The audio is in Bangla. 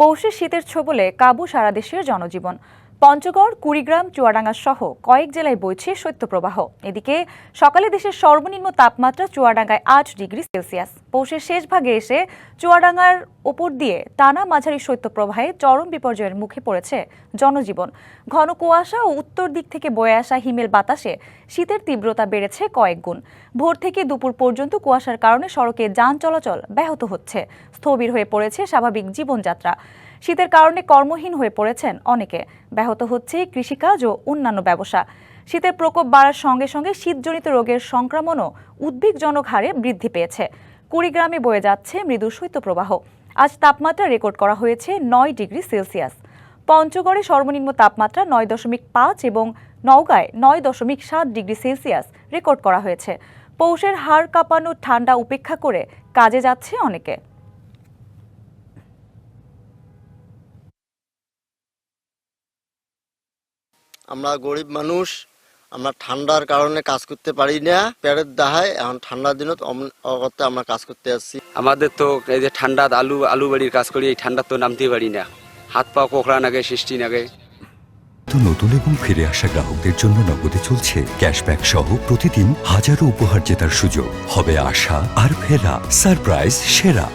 পৌষে শীতের ছোবলে কাবু সারা দেশের জনজীবন। পঞ্চগড়, কুড়িগ্রাম, চুয়াডাঙ্গা সহ কয়েক জেলায় বইছে শৈত্যপ্রবাহ। এদিকে সকালে দেশের সর্বনিম্ন তাপমাত্রা চুয়াডাঙ্গায় ৮ ডিগ্রি সেলসিয়াস। পৌষের শেষ ভাগে এসে চুয়াডাঙ্গার ওপর দিয়ে টানা মাঝারি শৈত্যপ্রবাহে চরম বিপর্যয়ের মুখে পড়েছে জনজীবন। ঘন কুয়াশা ও উত্তর দিক থেকে বয়ে আসা হিমেল বাতাসে শীতের তীব্রতা বেড়েছে কয়েক গুণ। ভোর থেকে দুপুর পর্যন্ত কুয়াশার কারণে সড়কে যান চলাচল ব্যাহত হচ্ছে। স্থবির হয়ে পড়েছে স্বাভাবিক জীবনযাত্রা। শীতের কারণে কর্মহীন হয়ে পড়েছেন অনেকে। ব্যাহত হচ্ছে কৃষিকাজ ও অন্যান্য ব্যবসা। শীতের প্রকোপ বাড়ার সঙ্গে সঙ্গে শীতজনিত রোগের সংক্রমণও উদ্বেগজনক হারে বৃদ্ধি পেয়েছে। কুড়িগ্রামে বয়ে যাচ্ছে মৃদু শৈত্যপ্রবাহ। আজ তাপমাত্রা রেকর্ড করা হয়েছে ৯ ডিগ্রি সেলসিয়াস। পঞ্চগড়ে সর্বনিম্ন তাপমাত্রা ৯.৫ এবং নওগাঁয় ৯.৭ ডিগ্রি সেলসিয়াস রেকর্ড করা হয়েছে। পৌষের হাড় কাঁপানো ঠান্ডা উপেক্ষা করে কাজে যাচ্ছে অনেকে। আমরা গরিব মানুষ, আমরা ঠান্ডার কারণে কাজ করতে পারি না, পেটের দাহায় এখন ঠান্ডার দিনত অগত্যা আমরা কাজ করতে আসছি। আমাদের তো এই যে ঠান্ডা আলু বাড়ির কাজ করি, এই ঠান্ডা তো নামতে পারি না, হাত পা কোকড়া নাগে, সৃষ্টি নাগে। নতুন এবং ফিরে আসা গ্রাহকদের জন্য নগদে চলছে ক্যাশব্যাক সহ প্রতিদিন হাজারো উপহার জেতার সুযোগ। হবে আশা আর ফেরা, সারপ্রাইজ সেরা।